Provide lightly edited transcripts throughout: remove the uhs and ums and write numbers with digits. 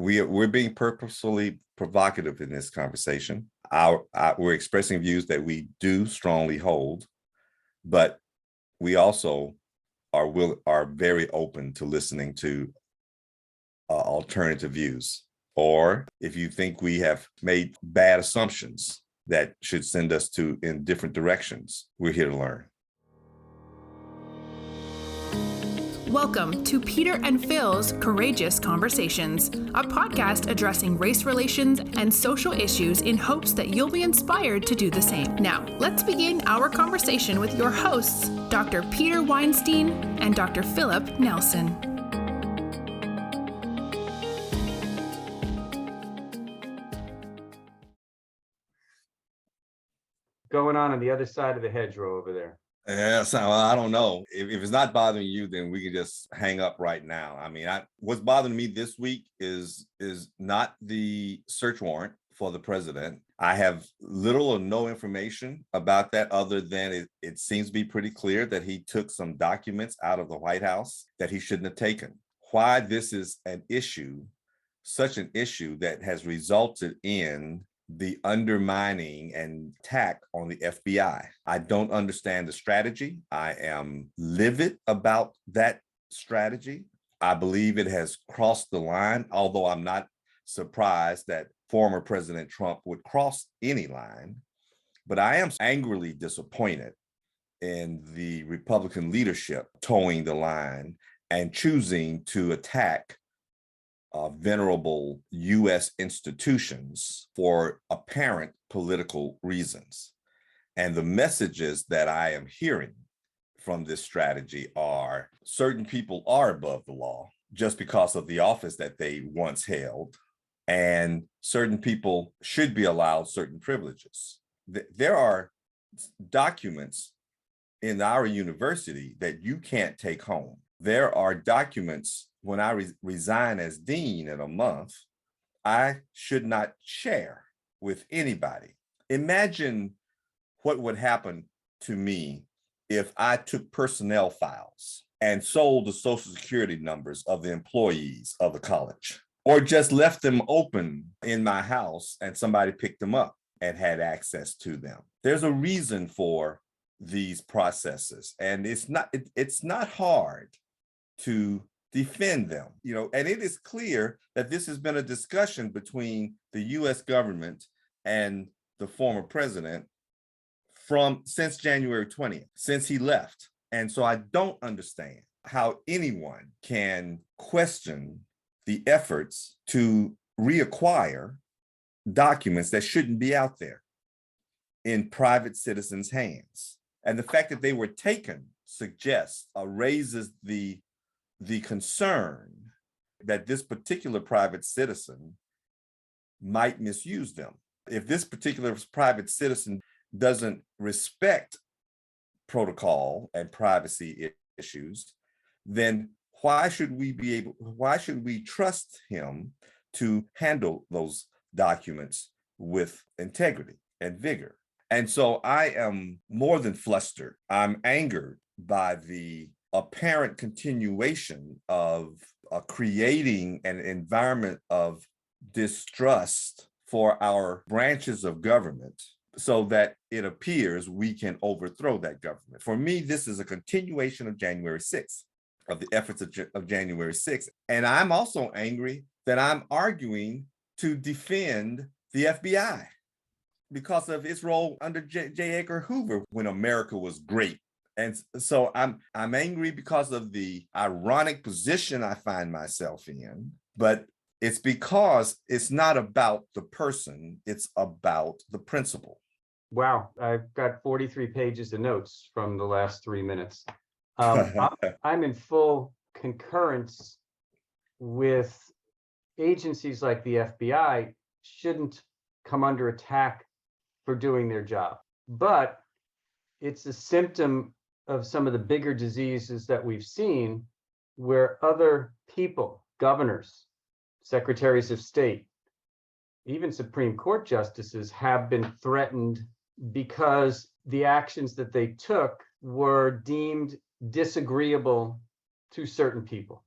we're being purposefully provocative in this conversation. We're expressing views that we do strongly hold, but we also are very open to listening to alternative views. Or if you think we have made bad assumptions that should send us in different directions, we're here to learn. Welcome to Peter and Phil's Courageous Conversations, a podcast addressing race relations and social issues in hopes that you'll be inspired to do the same. Now, let's begin our conversation with your hosts, Dr. Peter Weinstein and Dr. Philip Nelson. Going on the other side of the hedgerow over there? Yeah, so I don't know. If it's not bothering you, then we can just hang up right now. I mean, what's bothering me this week is not the search warrant for the president. I have little or no information about that other than it seems to be pretty clear that he took some documents out of the White House that he shouldn't have taken. Why this is an issue, such an issue that has resulted in the undermining and attack on the FBI. I don't understand the strategy. I am livid about that strategy. I believe it has crossed the line, although I'm not surprised that former President Trump would cross any line. But I am angrily disappointed in the Republican leadership towing the line and choosing to attack venerable U.S. institutions for apparent political reasons. And the messages that I am hearing from this strategy are certain people are above the law just because of the office that they once held, and certain people should be allowed certain privileges. There are documents in our university that you can't take home. There are documents when I resign as dean in a month, I should not share with anybody. Imagine what would happen to me if I took personnel files and sold the social security numbers of the employees of the college, or just left them open in my house and somebody picked them up and had access to them. There's a reason for these processes, and it's not hard to defend them, and it is clear that this has been a discussion between the U.S. government and the former president since January 20th, since he left. And so I don't understand how anyone can question the efforts to reacquire documents that shouldn't be out there in private citizens' hands. And the fact that they were taken suggests, raises the concern that this particular private citizen might misuse them. If this particular private citizen doesn't respect protocol and privacy issues, then why should we trust him to handle those documents with integrity and vigor? And so I am more than flustered. I'm angered by the apparent continuation of creating an environment of distrust for our branches of government so that it appears we can overthrow that government. For me, this is a continuation of January 6th, of the efforts of January 6th. And I'm also angry that I'm arguing to defend the FBI because of its role under J. Edgar Hoover when America was great. And so I'm angry because of the ironic position I find myself in, but it's because it's not about the person, it's about the principle. Wow, I've got 43 pages of notes from the last 3 minutes. I'm in full concurrence with agencies like the FBI shouldn't come under attack for doing their job. But it's a symptom of some of the bigger diseases that we've seen where other people, governors, secretaries of state, even Supreme Court justices have been threatened because the actions that they took were deemed disagreeable to certain people.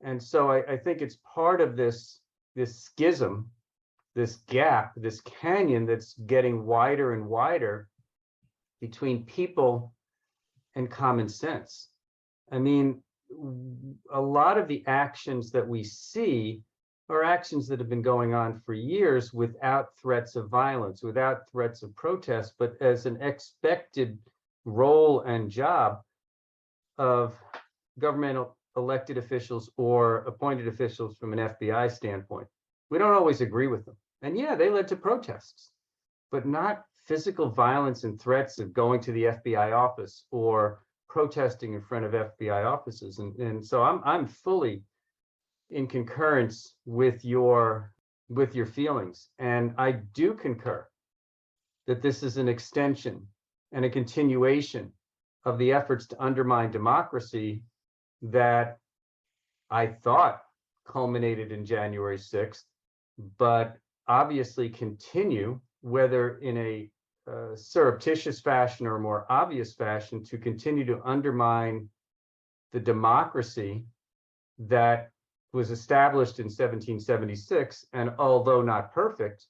And so I think it's part of this schism, this gap, this canyon that's getting wider and wider between people and common sense. I mean, a lot of the actions that we see are actions that have been going on for years without threats of violence, without threats of protest, but as an expected role and job of governmental elected officials or appointed officials from an FBI standpoint. We don't always agree with them. And yeah, they led to protests, but not physical violence and threats of going to the FBI office or protesting in front of FBI offices. And so I'm fully in concurrence with your feelings. And I do concur that this is an extension and a continuation of the efforts to undermine democracy that I thought culminated in January 6th, but obviously continue, whether in a surreptitious fashion or a more obvious fashion, to continue to undermine the democracy that was established in 1776, and although not perfect,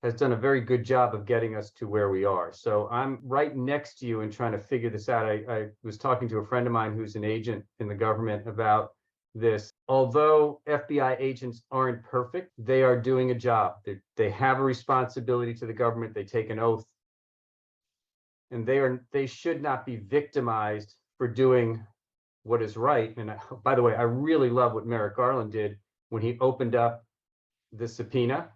has done a very good job of getting us to where we are. So I'm right next to you in trying to figure this out. I was talking to a friend of mine who's an agent in the government about this. Although FBI agents aren't perfect, they are doing a job. They have a responsibility to the government. They take an oath, and they should not be victimized for doing what is right. And by the way, I really love what Merrick Garland did when he opened up the subpoena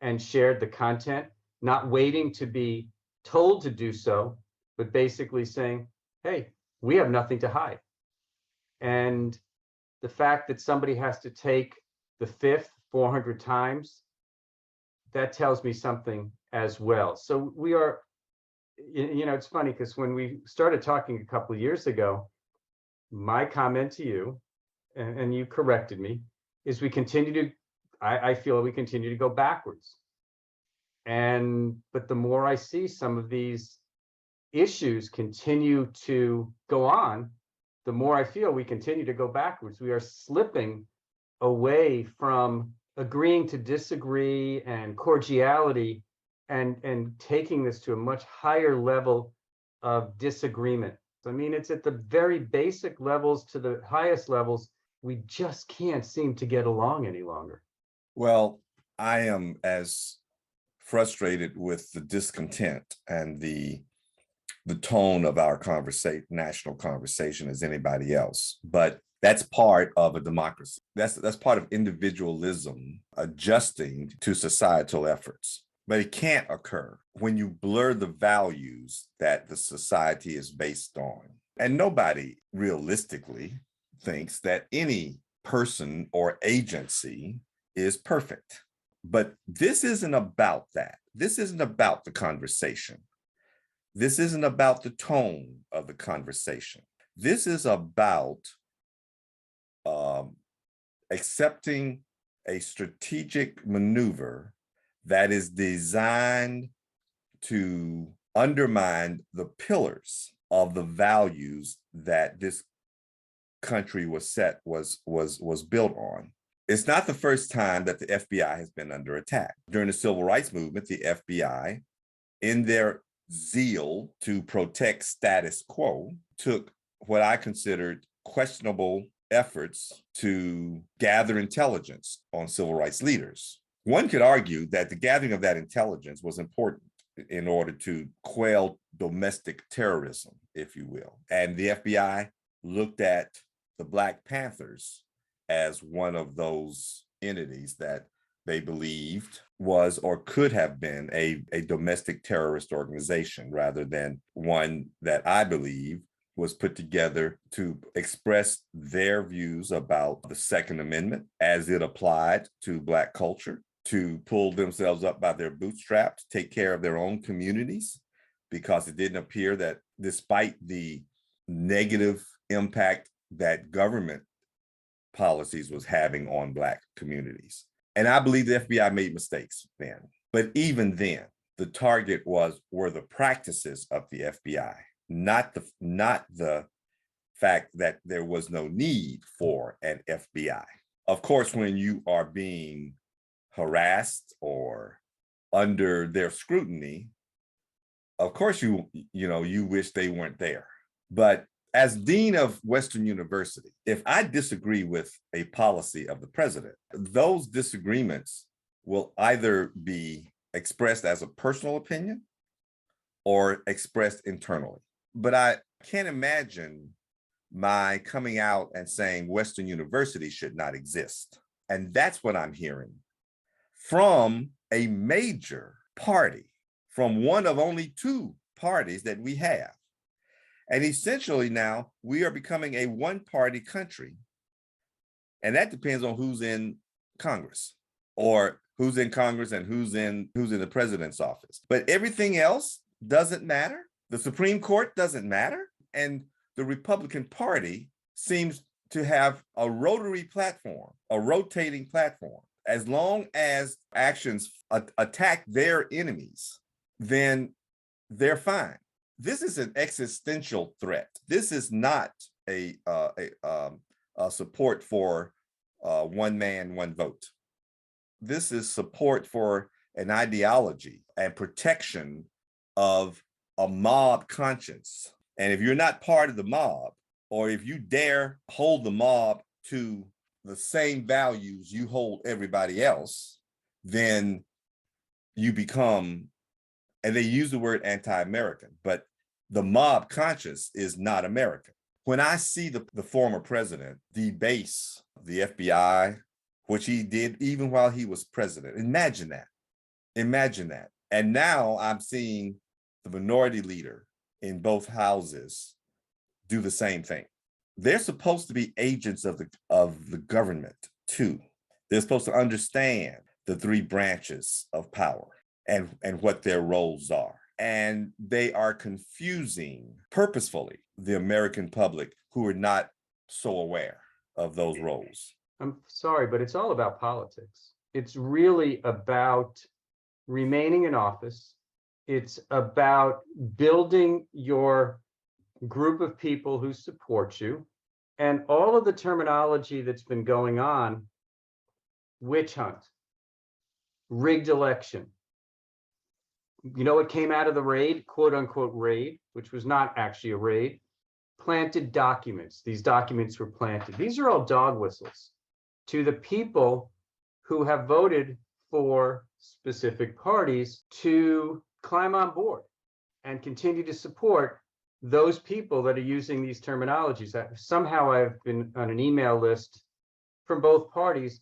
and shared the content, not waiting to be told to do so, but basically saying, hey, we have nothing to hide. And the fact that somebody has to take the fifth 400 times, that tells me something as well. So we are, it's funny because when we started talking a couple of years ago, my comment to you, and you corrected me, is I feel we continue to go backwards. But the more I see some of these issues continue to go on, the more I feel we continue to go backwards. We are slipping away from agreeing to disagree and cordiality and taking this to a much higher level of disagreement. I mean, it's at the very basic levels to the highest levels. We just can't seem to get along any longer. Well, I am as frustrated with the discontent and the tone of our national conversation as anybody else. But that's part of a democracy. That's part of individualism adjusting to societal efforts. But it can't occur when you blur the values that the society is based on. And nobody realistically thinks that any person or agency is perfect. But this isn't about that. This isn't about the conversation. This isn't about the tone of the conversation. This is about accepting a strategic maneuver that is designed to undermine the pillars of the values that this country was built on. It's not the first time that the FBI has been under attack. During the civil rights movement, the FBI, in their zeal to protect status quo, took what I considered questionable efforts to gather intelligence on civil rights leaders. One could argue that the gathering of that intelligence was important in order to quell domestic terrorism, if you will. And the FBI looked at the Black Panthers as one of those entities that they believed was or could have been a domestic terrorist organization, rather than one that I believe was put together to express their views about the Second Amendment as it applied to Black culture, to pull themselves up by their bootstraps, take care of their own communities, because it didn't appear that, despite the negative impact that government policies was having on Black communities. And I believe the FBI made mistakes then. But even then, the target were the practices of the FBI, not the fact that there was no need for an FBI. Of course, when you are being harassed or under their scrutiny, of course you wish they weren't there. But as dean of Western University, if I disagree with a policy of the president, those disagreements will either be expressed as a personal opinion or expressed internally. But I can't imagine my coming out and saying Western University should not exist. And that's what I'm hearing from a major party, from one of only two parties that we have. And essentially now we are becoming a one-party country. And that depends on who's in Congress, or who's in Congress and who's in the president's office. But everything else doesn't matter. The Supreme Court doesn't matter. And the Republican Party seems to have a rotary platform, a rotating platform. As long as actions attack their enemies, then they're fine. This is an existential threat. This is not a support for one man, one vote. This is support for an ideology and protection of a mob conscience. And if you're not part of the mob, or if you dare hold the mob to the same values you hold everybody else, then you become, and they use the word anti-American, but the mob conscience is not American. When I see the former president debase the FBI, which he did even while he was president, imagine that. And now I'm seeing the minority leader in both houses do the same thing. They're supposed to be agents of the government too. They're supposed to understand the three branches of power and what their roles are. And they are confusing purposefully the American public who are not so aware of those roles. I'm sorry, but it's all about politics. It's really about remaining in office. It's about building your group of people who support you, and all of the terminology that's been going on: witch hunt, rigged election. You know what came out of the raid, quote unquote raid, which was not actually a raid? Planted documents. These documents were planted. These are all dog whistles to the people who have voted for specific parties to climb on board and continue to support those people that are using these terminologies. Somehow I've been on an email list from both parties,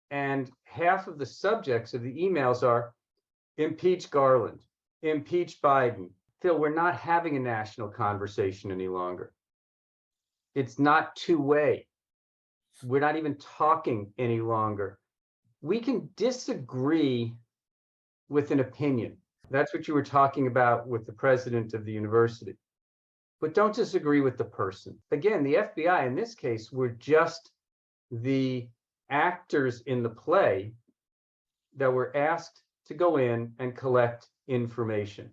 and half of the subjects of the emails are impeach Garland, impeach Biden. Phil, we're not having a national conversation any longer. It's not two-way. We're not even talking any longer. We can disagree with an opinion. That's what you were talking about with the president of the university. But don't disagree with the person. Again, the FBI in this case were just the actors in the play that were asked to go in and collect information.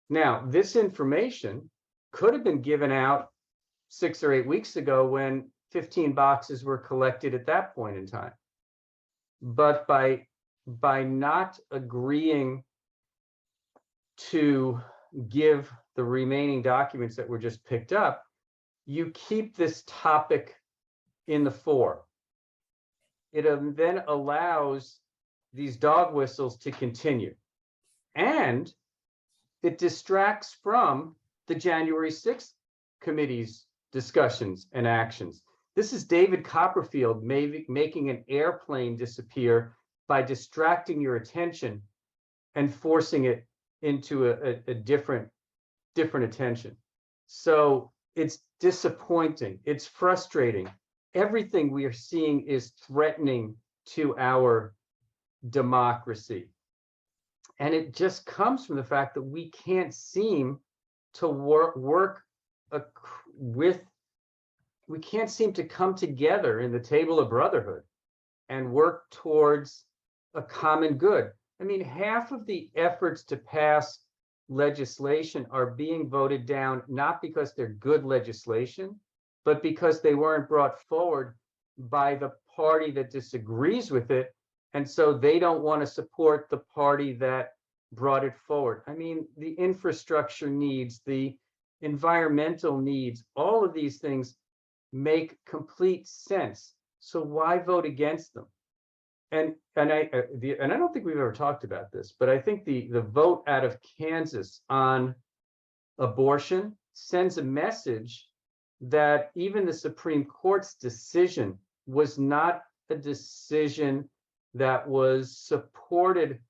Now, this information could have been given out 6 or 8 weeks ago when 15 boxes were collected at that point in time. But by not agreeing to give the remaining documents that were just picked up, you keep this topic in the fore. It then allows these dog whistles to continue. And it distracts from the January 6th committee's discussions and actions. This is David Copperfield making an airplane disappear by distracting your attention and forcing it into a different attention. So it's disappointing. It's frustrating. Everything we are seeing is threatening to our democracy. And it just comes from the fact that we can't seem to we can't seem to come together in the table of brotherhood and work towards a common good. I mean, half of the efforts to pass legislation are being voted down, not because they're good legislation, but because they weren't brought forward by the party that disagrees with it. And so they don't want to support the party that brought it forward. I mean, the infrastructure needs, the environmental needs, all of these things make complete sense. So why vote against them? And I don't think we've ever talked about this, but I think the vote out of Kansas on abortion sends a message that even the Supreme Court's decision was not a decision that was supported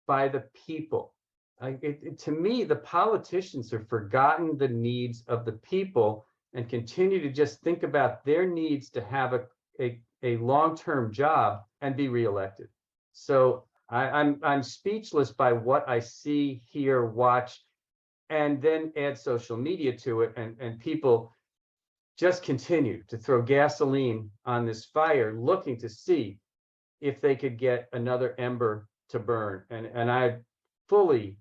by the people. To me, the politicians have forgotten the needs of the people and continue to just think about their needs to have a long-term job and be reelected. So I'm speechless by what I see, hear, watch, and then add social media to it, and people just continue to throw gasoline on this fire, looking to see if they could get another ember to burn. And I fully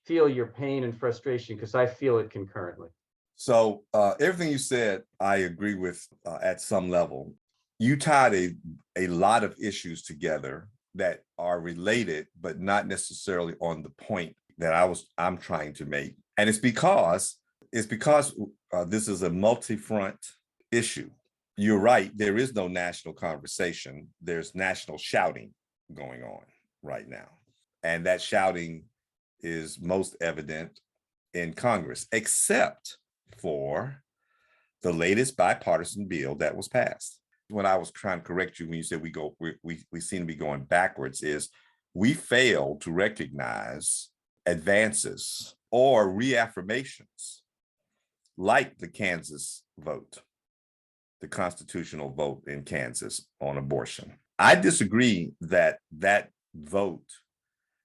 feel your pain and frustration, because I feel it concurrently. So everything you said, I agree with at some level. You tied a lot of issues together that are related, but not necessarily on the point that I'm trying to make. And it's because this is a multi-front issue. You're right, there is no national conversation. There's national shouting going on right now. And that shouting is most evident in Congress, except for the latest bipartisan bill that was passed. When I was trying to correct you when you said we seem to be going backwards, is we fail to recognize advances or reaffirmations like the Kansas vote, the constitutional vote in Kansas on abortion. I disagree that that vote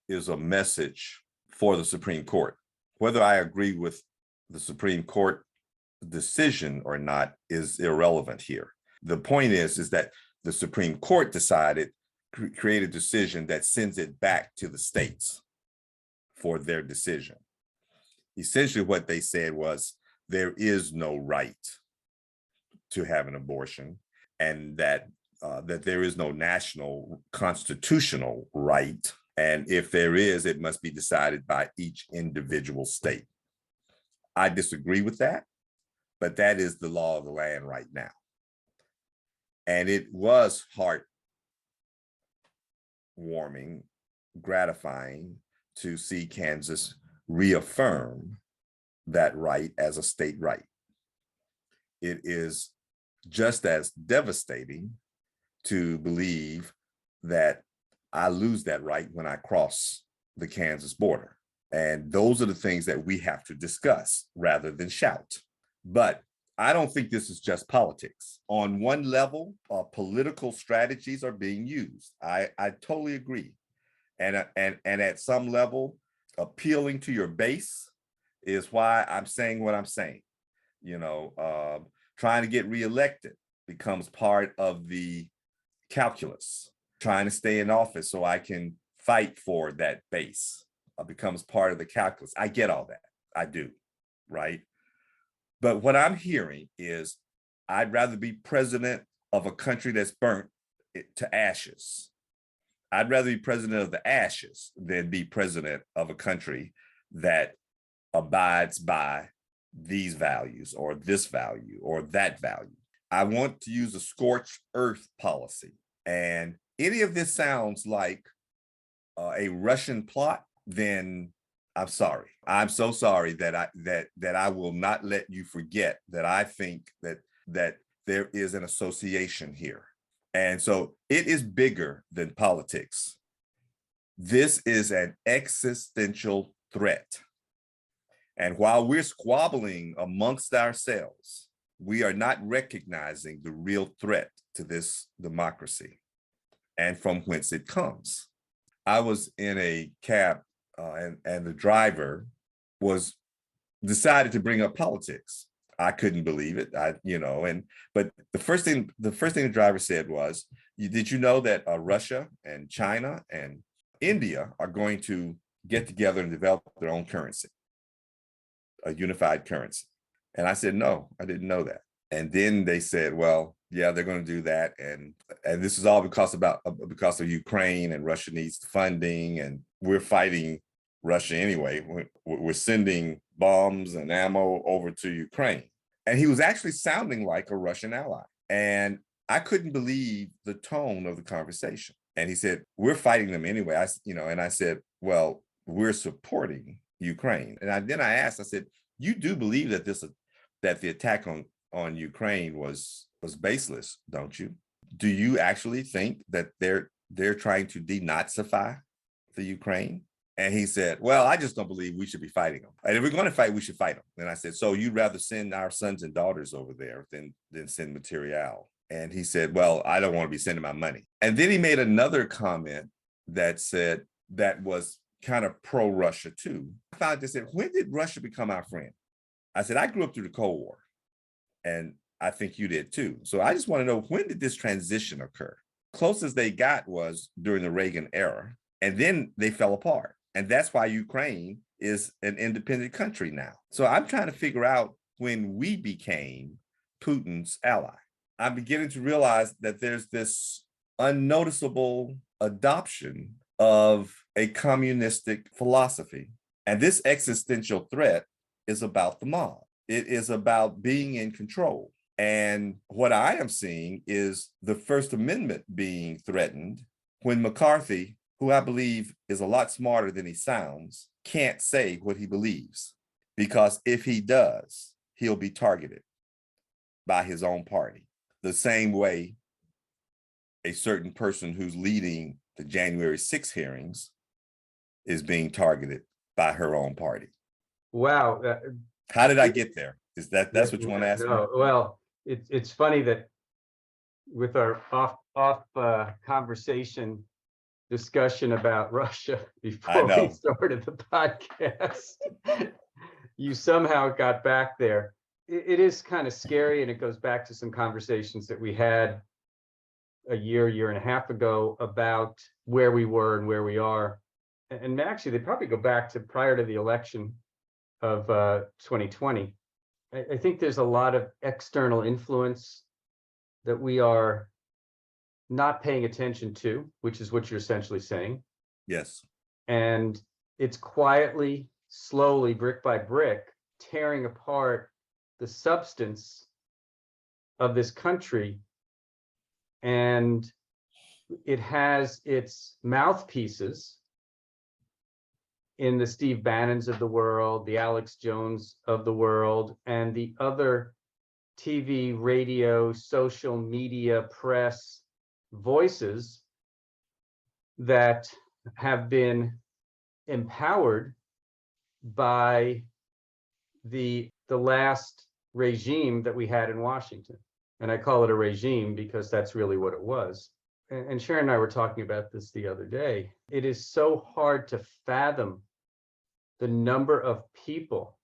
is a message for the Supreme Court. Whether I agree with the Supreme Court decision or not is irrelevant here. The point is that the Supreme Court decided, create a decision that sends it back to the states for their decision. Essentially what they said was there is no right to have an abortion, and that there is no national constitutional right. And if there is, it must be decided by each individual state. I disagree with that, but that is the law of the land right now. And it was heartwarming, gratifying to see Kansas reaffirm that right as a state right. It is just as devastating to believe that I lose that right when I cross the Kansas border. And those are the things that we have to discuss rather than shout. But I don't think this is just politics. On one level, political strategies are being used. I totally agree. And at some level, appealing to your base is why I'm saying what I'm saying. You know, trying to get reelected becomes part of the calculus. Trying to stay in office so I can fight for that base becomes part of the calculus. I get all that. I do, right? But what I'm hearing is I'd rather be president of a country that's burnt to ashes. I'd rather be president of the ashes than be president of a country that abides by these values or this value or that value. I want to use a scorched earth policy. And any of this sounds like a Russian plot, then I'm sorry. I'm so sorry that I will not let you forget that I think that there is an association here. And so it is bigger than politics. This is an existential threat. And while we're squabbling amongst ourselves, we are not recognizing the real threat to this democracy and from whence it comes. I was in a cab and the driver decided to bring up politics. I couldn't believe it. But the first thing the driver said was, did you know that Russia and China and India are going to get together and develop their own currency, a unified currency? And I said, no, I didn't know that. And then they said, well, yeah, they're going to do that. And this is all because of Ukraine, and Russia needs the funding, and we're fighting Russia anyway. We're sending bombs and ammo over to Ukraine. And he was actually sounding like a Russian ally. And I couldn't believe the tone of the conversation. And he said, we're fighting them anyway. And I said, well, we're supporting Ukraine. And then I asked, I said, you do believe that the attack on Ukraine was baseless, don't you? Do you actually think that they're trying to denazify the Ukraine? And he said, well, I just don't believe we should be fighting them. And if we're going to fight, we should fight them. And I said, so you'd rather send our sons and daughters over there than send material? And he said, well, I don't want to be sending my money. And then he made another comment that said that was kind of pro-Russia too. I found they said, when did Russia become our friend? I said, I grew up through the Cold War. And I think you did too. So I just want to know, when did this transition occur? Closest they got was during the Reagan era. And then they fell apart. And that's why Ukraine is an independent country now. So I'm trying to figure out when we became Putin's ally. I'm beginning to realize that there's this unnoticeable adoption of a communistic philosophy. And this existential threat is about the mob. It is about being in control. And what I am seeing is the First Amendment being threatened when McCarthy, who I believe is a lot smarter than he sounds, can't say what he believes. Because if he does, he'll be targeted by his own party. The same way a certain person who's leading the January 6 hearings is being targeted by her own party. Wow. How did I get there? That's what you want to ask me? No, well, it's funny that with our off conversation discussion about Russia before we started the podcast, you somehow got back there. It is kind of scary, and it goes back to some conversations that we had a year and a half ago about where we were and where we are. And actually, they probably go back to prior to the election of 2020. I think there's a lot of external influence that we are not paying attention to, which is what you're essentially saying. Yes. And it's quietly, slowly, brick by brick, tearing apart the substance of this country. And it has its mouthpieces in the Steve Bannons of the world, the Alex Jones of the world, and the other TV, radio, social media, press voices that have been empowered by the last regime that we had in Washington. And I call it a regime because that's really what it was. And Sharon and I were talking about this the other day. It is so hard to fathom the number of people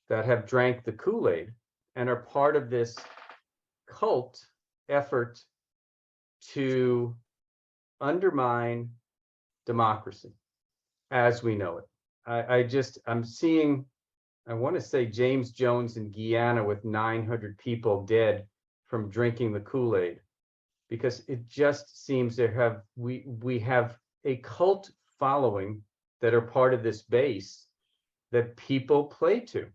that have drank the Kool-Aid and are part of this cult effort to undermine democracy as we know it. I'm seeing, I want to say James Jones in Guyana with 900 people dead from drinking the Kool-Aid, because it just seems we have a cult following that are part of this base that people play to.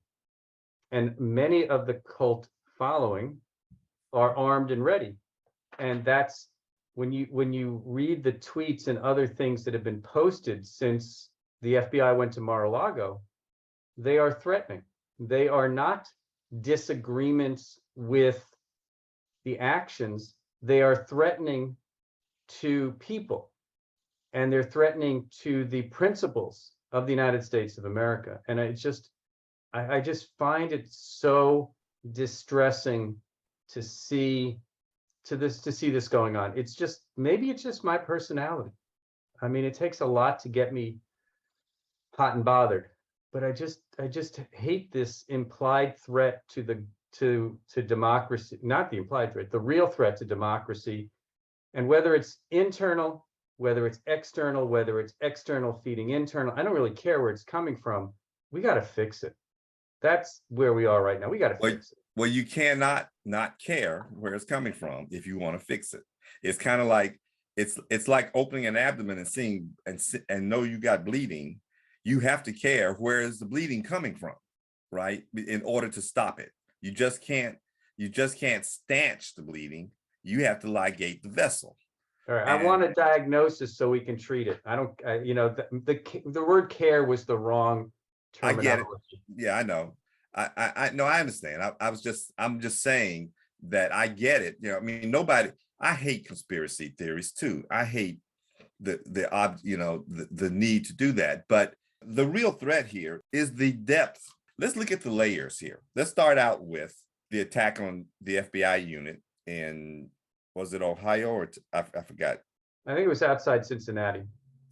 And many of the cult following are armed and ready. And that's when you read the tweets and other things that have been posted since the FBI went to Mar-a-Lago, they are threatening. They are not disagreements with the actions. They are threatening to people, and they're threatening to the principles of the United States of America. And I just find it so distressing to see this going on. Maybe it's just my personality. I mean, it takes a lot to get me hot and bothered, but I just hate this implied threat to democracy, not the implied threat, the real threat to democracy. And whether it's internal, whether it's external, whether it's external feeding internal, I don't really care where it's coming from. We got to fix it. That's where we are right now. We got to fix it. Well, you cannot not care where it's coming from if you want to fix it. It's kind of like it's like opening an abdomen and seeing and know you got bleeding. You have to care where is the bleeding coming from, right? In order to stop it. You just can't stanch the bleeding. You have to ligate the vessel. All right, I want a diagnosis so we can treat it. I don't, the word care was the wrong I get it. terminology. Yeah, I know. I know. I understand. I'm just saying that I get it. I mean, I hate conspiracy theories too. I hate the need to do that. But the real threat here is the depth. Let's look at the layers here. Let's start out with the attack on the FBI unit in, was it Ohio or I forgot? I think it was outside Cincinnati.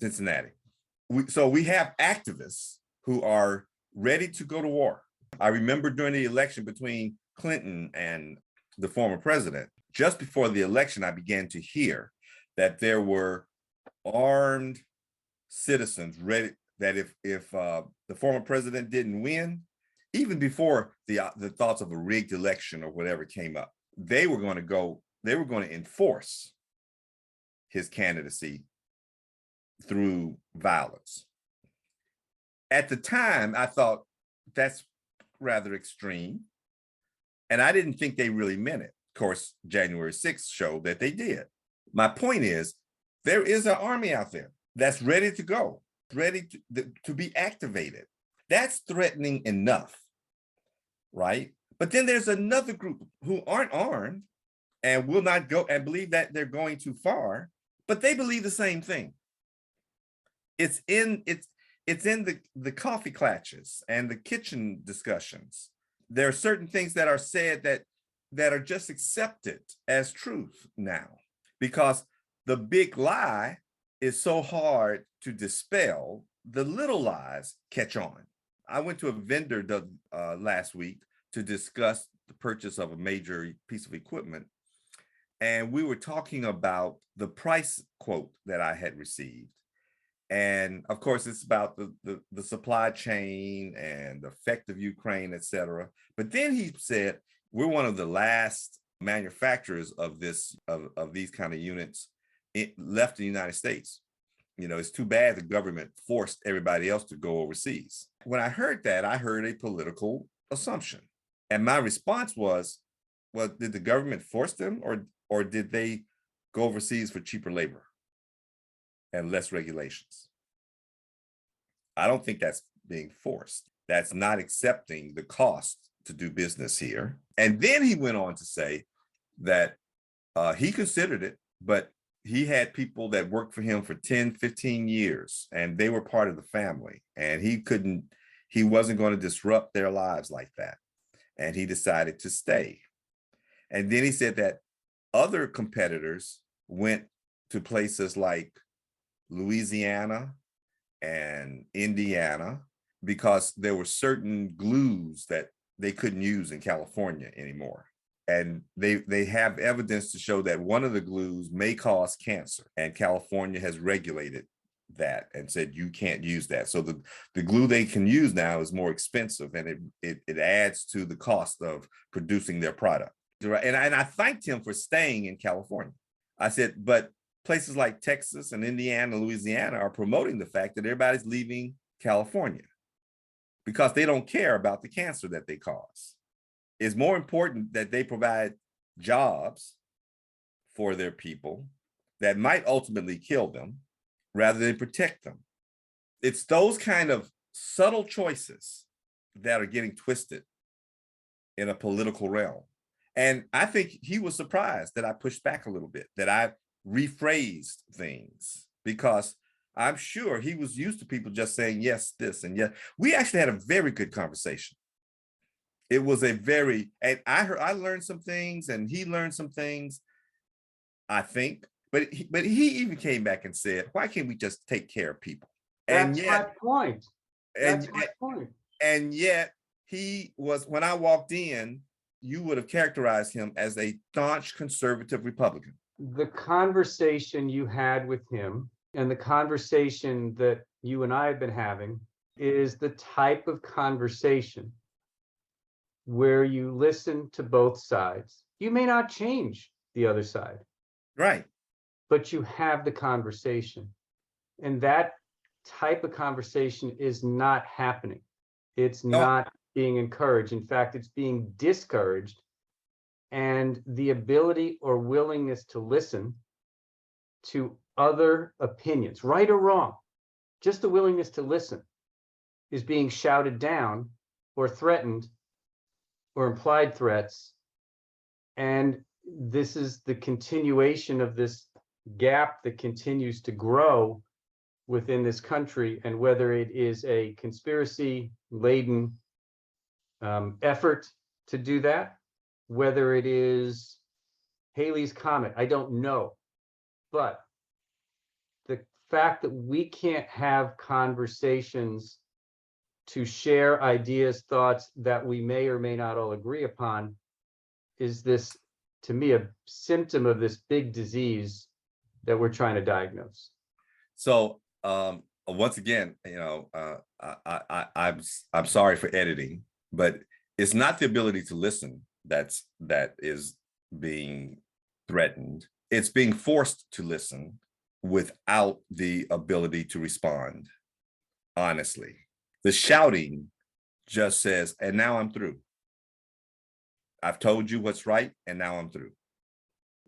Cincinnati. So we have activists who are ready to go to war. I remember during the election between Clinton and the former president, just before the election, I began to hear that there were armed citizens ready, that if the former president didn't win, even before the thoughts of a rigged election or whatever came up, they were going to enforce his candidacy through violence. At the time, I thought that's rather extreme. And I didn't think they really meant it. Of course, January 6th showed that they did. My point is, there is an army out there that's ready to go, ready to be activated. That's threatening enough, right? But then there's another group who aren't armed and will not go and believe that they're going too far, but they believe the same thing. It's in the coffee clatches and the kitchen discussions. There are certain things that are said that are just accepted as truth now, because the big lie is so hard to dispel. The little lies catch on. I went to a vendor last week to discuss the purchase of a major piece of equipment, and we were talking about the price quote that I had received. And of course, it's about the supply chain and the effect of Ukraine, et cetera. But then he said, we're one of the last manufacturers of these kind of units left in the United States. It's too bad the government forced everybody else to go overseas. When I heard that, I heard a political assumption. And my response was, well, did the government force them or did they go overseas for cheaper labor and less regulations? I don't think that's being forced. That's not accepting the cost to do business here. And then he went on to say that he considered it, but he had people that worked for him for 10, 15 years, and they were part of the family. And he wasn't going to disrupt their lives like that. And he decided to stay. And then he said that other competitors went to places like Louisiana and Indiana because there were certain glues that they couldn't use in California anymore. And they have evidence to show that one of the glues may cause cancer, and California has regulated that and said you can't use that. So the glue they can use now is more expensive, and it adds to the cost of producing their product. And I thanked him for staying in California. I said, but places like Texas and Indiana, Louisiana are promoting the fact that everybody's leaving California because they don't care about the cancer that they cause. It's more important that they provide jobs for their people that might ultimately kill them rather than protect them. It's those kind of subtle choices that are getting twisted in a political realm. And I think he was surprised that I pushed back a little bit, that I rephrased things, because I'm sure he was used to people just saying yes, this, and yes. We actually had a very good conversation. It was and I learned some things and he learned some things, I think, but he even came back and said, why can't we just take care of people? That's my point. And yet he was, when I walked in, you would have characterized him as a staunch conservative Republican. The conversation you had with him and the conversation that you and I have been having is the type of conversation where you listen to both sides. You may not change the other side, Right. but you have the conversation. And that type of conversation is not happening. It's No. not being encouraged. In fact, it's being discouraged. And the ability or willingness to listen to other opinions, right or wrong, just the willingness to listen, is being shouted down or threatened or implied threats. And this is the continuation of this gap that continues to grow within this country. And whether it is a conspiracy laden effort to do that, whether it is Halley's Comet, I don't know. But the fact that we can't have conversations to share ideas, thoughts that we may or may not all agree upon is this, to me, a symptom of this big disease that we're trying to diagnose. So once again, I'm sorry for editing, but it's not the ability to listen that is being threatened. It's being forced to listen without the ability to respond honestly. The shouting just says, and now I'm through. I've told you what's right, and now I'm through.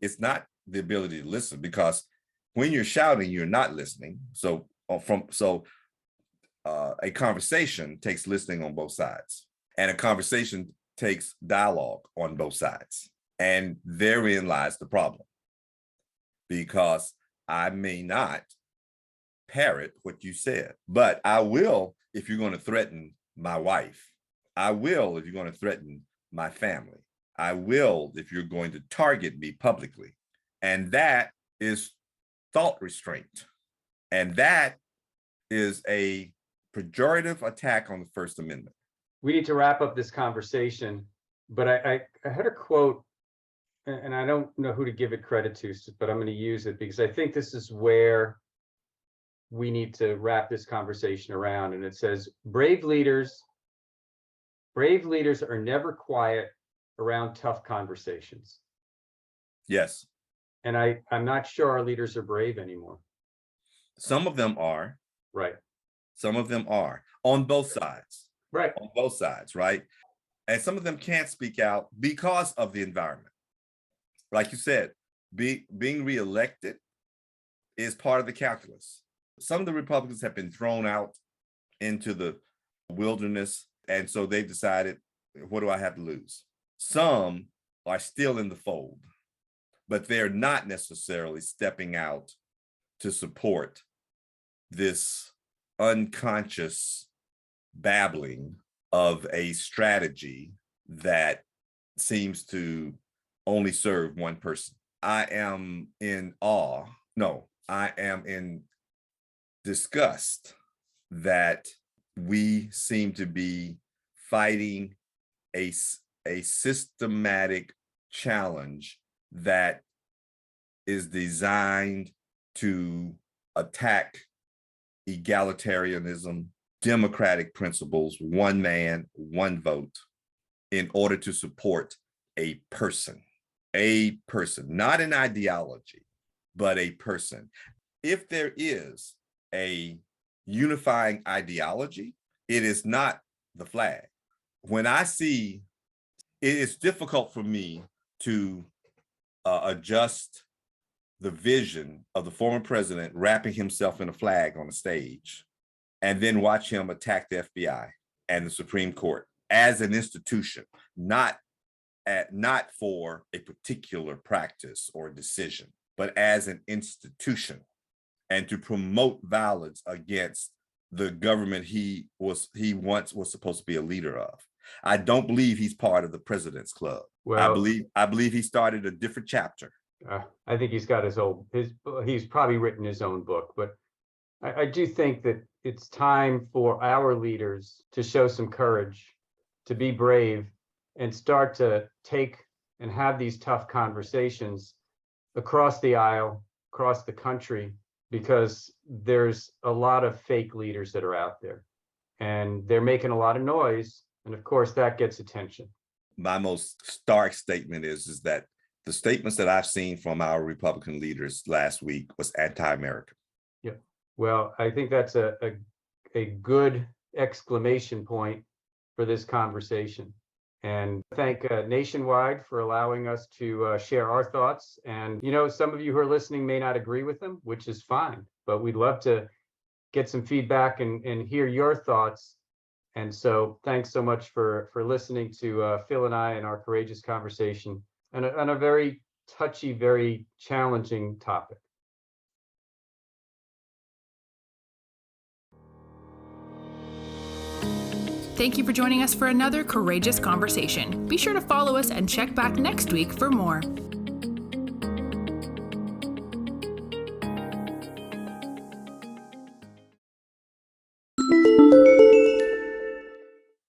It's not the ability to listen, because when you're shouting, you're not listening. So a conversation takes listening on both sides, and a conversation takes dialogue on both sides. And therein lies the problem, because I may not parrot what you said, but I will if you're going to threaten my wife. I will if you're going to threaten my family. I will if you're going to target me publicly. And that is thought restraint. And that is a pejorative attack on the First Amendment. We need to wrap up this conversation, but I had a quote, and I don't know who to give it credit to, but I'm going to use it because I think this is where we need to wrap this conversation around. And it says, brave leaders are never quiet around tough conversations. Yes. And I'm not sure our leaders are brave anymore. Some of them are. Right. Some of them are on both sides. Right. On both sides, right? And some of them can't speak out because of the environment. Like you said, being reelected is part of the calculus. Some of the Republicans have been thrown out into the wilderness, and so they've decided, what do I have to lose? Some are still in the fold, but they're not necessarily stepping out to support this unconscious babbling of a strategy that seems to only serve one person. I am in awe. No, I am in disgust that we seem to be fighting a systematic challenge that is designed to attack egalitarianism, democratic principles, one man, one vote, in order to support a person, not an ideology, but a person. If there is a unifying ideology, it is not the flag. When I see, it is difficult for me to adjust the vision of the former president wrapping himself in a flag on a stage and then watch him attack the FBI and the Supreme Court as an institution, not for a particular practice or decision, but as an institution, and to promote violence against the government he once was supposed to be a leader of. I don't believe he's part of the President's Club. Well, I believe he started a different chapter. I think he's got he's probably written his own book, but I do think that it's time for our leaders to show some courage, to be brave, and start to take and have these tough conversations across the aisle, across the country, because there's a lot of fake leaders that are out there, and they're making a lot of noise. And of course, that gets attention. my most stark statement is that the statements that I've seen from our Republican leaders last week was anti-American. Yeah. Well, I think that's a good exclamation point for this conversation. And thank Nationwide for allowing us to share our thoughts. And, some of you who are listening may not agree with them, which is fine, but we'd love to get some feedback and hear your thoughts. And so thanks so much for listening to Phil and I and our courageous conversation on a very touchy, very challenging topic. Thank you for joining us for another courageous conversation. Be sure to follow us and check back next week for more.